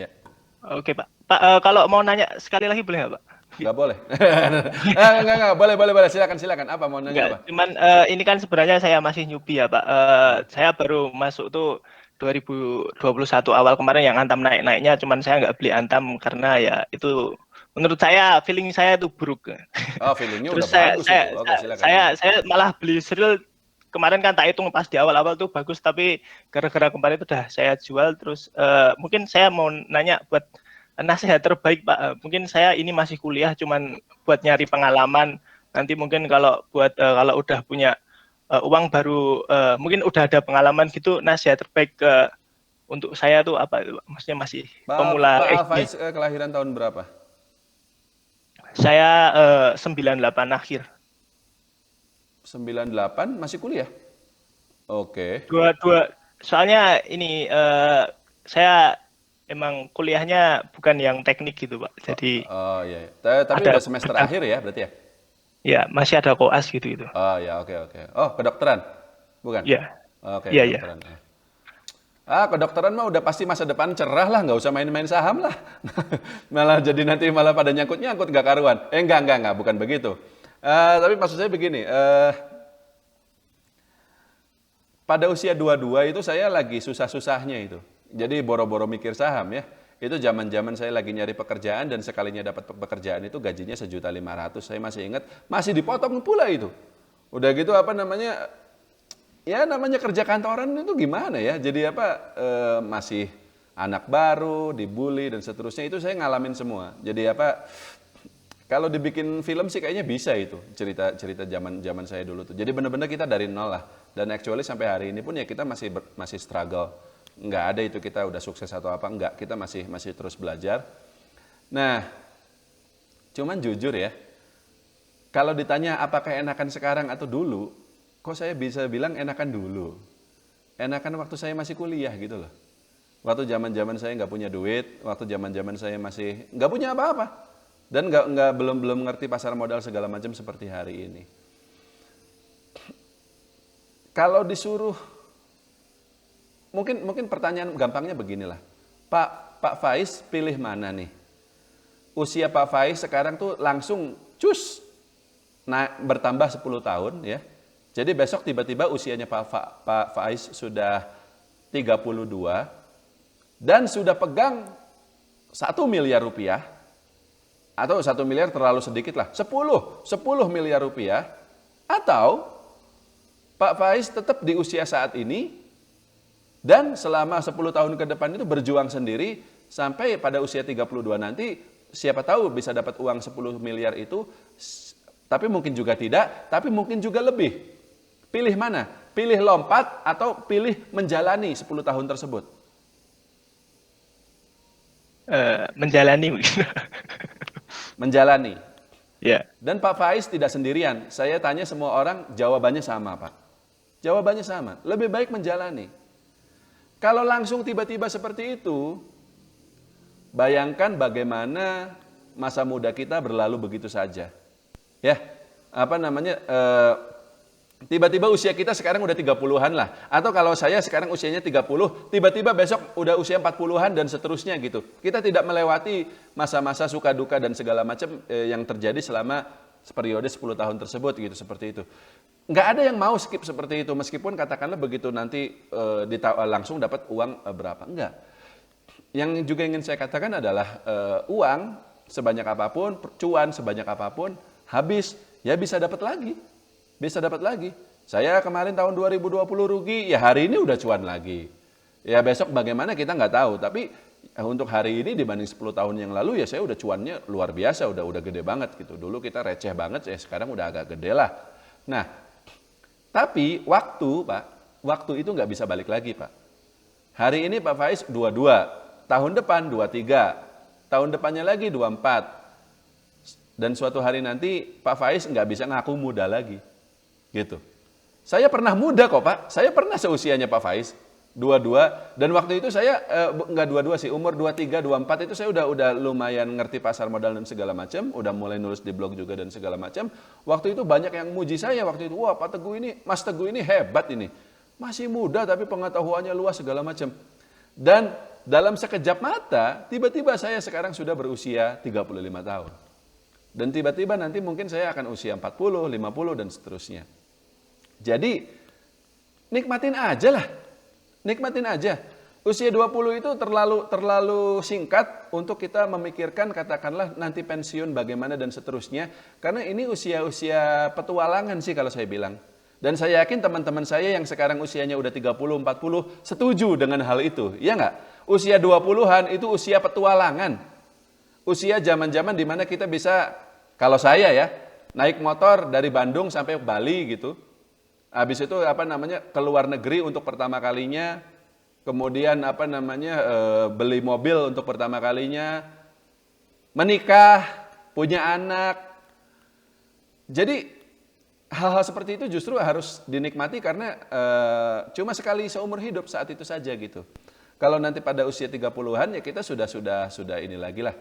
Ya, Oke, Pak. Pak, kalau mau nanya sekali lagi boleh nggak, Pak? nggak boleh. Nggak, boleh, boleh, boleh. Silakan, silakan. Apa mau nanya Enggak, apa? cuman ini kan sebenarnya saya masih newbie ya, Pak. Hmm. Saya baru masuk tuh 2021 awal kemarin yang Antam naik-naiknya, cuman saya nggak beli Antam karena ya itu menurut saya feeling saya itu buruk. Oh, feelingnya Terus udah bagus itu. Oke, silakan gimana? saya malah beli serial kemarin kan tak hitung pas di awal-awal tuh bagus, tapi gara-gara kemarin itu udah saya jual. Terus mungkin saya mau nanya buat nasihat terbaik, Pak. Mungkin saya ini masih kuliah, cuman buat nyari pengalaman. Nanti mungkin kalau buat kalau udah punya uang baru, mungkin udah ada pengalaman gitu, nasihat terbaik untuk saya tuh apa itu, Pak? Maksudnya masih pemula Pak XG. Alfaiz kelahiran tahun berapa? Saya 98 akhir. 98 masih kuliah? Oke. Dua soalnya ini saya emang kuliahnya bukan yang teknik gitu, Pak. Oh, Jadi oh, iya, iya. Tapi ada udah semester akhir ya berarti ya? ya masih ada koas gitu itu. Oh ya, oke, oke. Oh, kedokteran? Bukan? Ya, Oke, iya iya. kedokteran. Kedokteran mah udah pasti masa depan cerah lah, nggak usah main-main saham lah. Malah jadi nanti malah pada nyangkut-nyangkut nggak karuan. Enggak, bukan begitu. Tapi maksud saya begini, pada usia 22 itu saya lagi susah-susahnya itu. Jadi boro-boro mikir saham ya. Itu zaman-zaman saya lagi nyari pekerjaan dan sekalinya dapat pekerjaan itu gajinya 1.500.000. Saya masih ingat, masih dipotong pula itu. Udah gitu apa namanya? Ya namanya kerja kantoran itu gimana ya? Jadi apa masih anak baru, dibully dan seterusnya itu saya ngalamin semua. Jadi apa kalau dibikin film sih kayaknya bisa itu cerita-cerita zaman saya dulu tuh. Jadi benar-benar kita dari nol lah. Dan actually sampai hari ini pun ya kita masih struggle. Nggak ada itu kita udah sukses atau apa enggak. Kita masih terus belajar. Nah, cuman jujur ya, kalau ditanya apakah enakan sekarang atau dulu, kok saya bisa bilang enakan dulu. Enakan waktu saya masih kuliah gitu loh. Waktu zaman-zaman saya nggak punya duit, waktu zaman-zaman saya masih nggak punya apa-apa. Dan belum ngerti pasar modal segala macam seperti hari ini. Kalau disuruh, mungkin pertanyaan gampangnya beginilah. Pak Faiz pilih mana nih? Usia Pak Faiz sekarang tuh langsung cus bertambah 10 tahun ya. Jadi besok tiba-tiba usianya Pak Faiz sudah 32 dan sudah pegang 1 miliar rupiah, atau 1 miliar terlalu sedikit lah, 10 miliar rupiah, atau Pak Faiz tetap di usia saat ini dan selama 10 tahun ke depan itu berjuang sendiri sampai pada usia 32 nanti siapa tahu bisa dapat uang 10 miliar itu, tapi mungkin juga tidak, tapi mungkin juga lebih. Pilih mana? Pilih lompat atau pilih menjalani 10 tahun tersebut? Menjalani mungkin. Menjalani. Ya. Dan Pak Faiz tidak sendirian. Saya tanya semua orang, jawabannya sama, Pak. Jawabannya sama. Lebih baik menjalani. Kalau langsung tiba-tiba seperti itu, bayangkan bagaimana masa muda kita berlalu begitu saja. Ya, apa namanya? Tiba-tiba usia kita sekarang udah 30-an lah. Atau kalau saya sekarang usianya 30, tiba-tiba besok udah usia 40-an dan seterusnya gitu. Kita tidak melewati masa-masa suka duka dan segala macam yang terjadi selama periode 10 tahun tersebut gitu, seperti itu. Nggak ada yang mau skip seperti itu, meskipun katakanlah begitu nanti langsung dapat uang berapa. Enggak. Yang juga ingin saya katakan adalah uang sebanyak apapun, cuan sebanyak apapun, habis, ya bisa dapat lagi. Bisa dapat lagi. Saya kemarin tahun 2020 rugi, ya hari ini udah cuan lagi. Ya besok bagaimana kita nggak tahu, tapi untuk hari ini dibanding 10 tahun yang lalu ya saya udah cuannya luar biasa, udah gede banget gitu. Dulu kita receh banget, ya sekarang udah agak gede lah. Nah, tapi waktu itu nggak bisa balik lagi, Pak. Hari ini Pak Faiz 22, tahun depan 23, tahun depannya lagi 24. Dan suatu hari nanti Pak Faiz nggak bisa ngaku muda lagi. Gitu. Saya pernah muda kok Pak, saya pernah seusianya Pak Faiz, 22, dan waktu itu saya, enggak 22 sih, umur 23, 24 itu saya udah lumayan ngerti pasar modal dan segala macam, udah mulai nulis di blog juga dan segala macam. Waktu itu banyak yang muji saya waktu itu, wah Pak Teguh ini, Mas Teguh ini hebat ini, masih muda tapi pengetahuannya luas segala macam. Dan dalam sekejap mata, tiba-tiba saya sekarang sudah berusia 35 tahun. Dan tiba-tiba nanti mungkin saya akan usia 40, 50, dan seterusnya. Jadi, nikmatin aja lah. Nikmatin aja. Usia 20 itu terlalu singkat untuk kita memikirkan katakanlah nanti pensiun bagaimana dan seterusnya. Karena ini usia-usia petualangan sih kalau saya bilang. Dan saya yakin teman-teman saya yang sekarang usianya udah 30, 40 setuju dengan hal itu. Iya nggak? Usia 20-an itu usia petualangan. Usia zaman-zaman di mana kita bisa, kalau saya ya, naik motor dari Bandung sampai Bali gitu. Habis itu ke luar negeri untuk pertama kalinya. Kemudian beli mobil untuk pertama kalinya, menikah, punya anak. Jadi hal-hal seperti itu justru harus dinikmati karena cuma sekali seumur hidup saat itu saja gitu. Kalau nanti pada usia 30-an ya kita sudah ini lagi lah.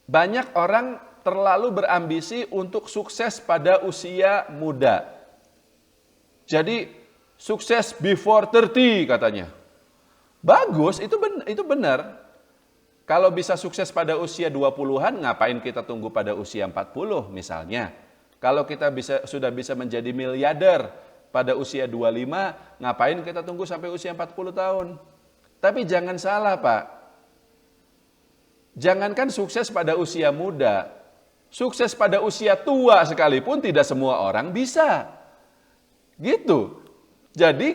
Banyak orang terlalu berambisi untuk sukses pada usia muda. Jadi sukses before 30 katanya. Bagus, itu benar. Kalau bisa sukses pada usia 20-an, ngapain kita tunggu pada usia 40 misalnya. Kalau kita sudah bisa menjadi miliarder pada usia 25, ngapain kita tunggu sampai usia 40 tahun. Tapi jangan salah Pak. Jangankan sukses pada usia muda, sukses pada usia tua sekalipun tidak semua orang bisa. Gitu. Jadi,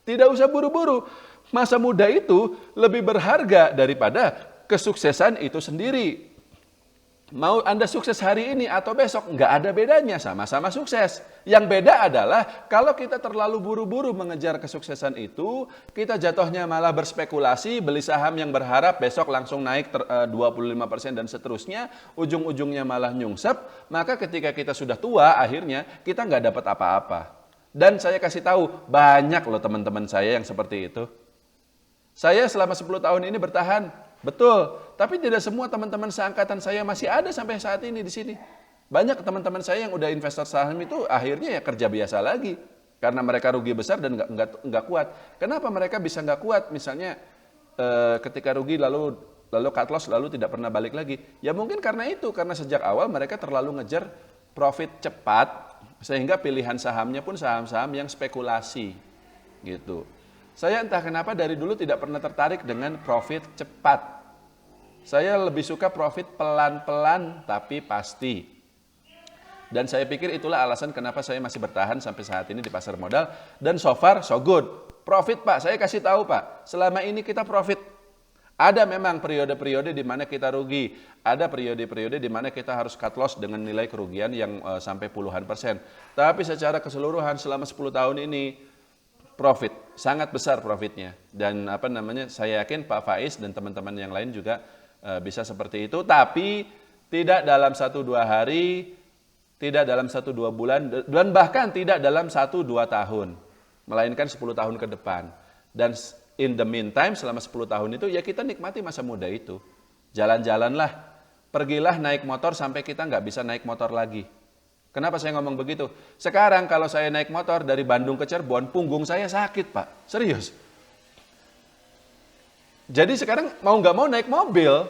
tidak usah buru-buru. Masa muda itu lebih berharga daripada kesuksesan itu sendiri. Mau Anda sukses hari ini atau besok, nggak ada bedanya, sama-sama sukses. Yang beda adalah kalau kita terlalu buru-buru mengejar kesuksesan itu, kita jatuhnya malah berspekulasi, beli saham yang berharap besok langsung naik 25% dan seterusnya, ujung-ujungnya malah nyungsep, maka ketika kita sudah tua, akhirnya kita nggak dapat apa-apa. Dan saya kasih tahu, banyak loh teman-teman saya yang seperti itu. Saya selama 10 tahun ini bertahan, betul. Tapi tidak semua teman-teman seangkatan saya masih ada sampai saat ini di sini. Banyak teman-teman saya yang udah investor saham itu akhirnya ya kerja biasa lagi. Karena mereka rugi besar dan nggak kuat. Kenapa mereka bisa nggak kuat? Misalnya ketika rugi lalu cut loss lalu tidak pernah balik lagi. Ya mungkin karena itu, karena sejak awal mereka terlalu ngejar profit cepat. Sehingga pilihan sahamnya pun saham-saham yang spekulasi gitu. Saya entah kenapa dari dulu tidak pernah tertarik dengan profit cepat. Saya lebih suka profit pelan-pelan tapi pasti. Dan saya pikir itulah alasan kenapa saya masih bertahan sampai saat ini di pasar modal. Dan so far so good. Profit Pak, saya kasih tahu Pak, selama ini kita profit. Ada memang periode-periode di mana kita rugi, ada periode-periode di mana kita harus cut loss dengan nilai kerugian yang sampai puluhan persen. Tapi secara keseluruhan selama 10 tahun ini profit, sangat besar profitnya. Dan saya yakin Pak Faiz dan teman-teman yang lain juga bisa seperti itu. Tapi tidak dalam 1-2 hari, tidak dalam 1-2 bulan, dan bahkan tidak dalam 1-2 tahun. Melainkan 10 tahun ke depan. Dan in the meantime, selama 10 tahun itu, ya kita nikmati masa muda itu. Jalan-jalanlah, pergilah naik motor sampai kita nggak bisa naik motor lagi. Kenapa saya ngomong begitu? Sekarang kalau saya naik motor dari Bandung ke Cirebon, punggung saya sakit Pak, serius. Jadi sekarang mau nggak mau naik mobil,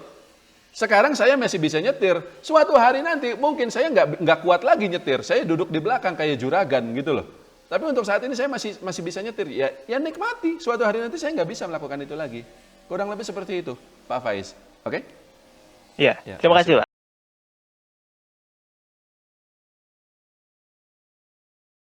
sekarang saya masih bisa nyetir. Suatu hari nanti mungkin saya nggak kuat lagi nyetir, saya duduk di belakang kayak juragan gitu loh. Tapi untuk saat ini saya masih bisa nyetir. Ya nikmati. Suatu hari nanti saya nggak bisa melakukan itu lagi. Kurang lebih seperti itu, Pak Faiz. Oke? Iya. Terima kasih, Pak.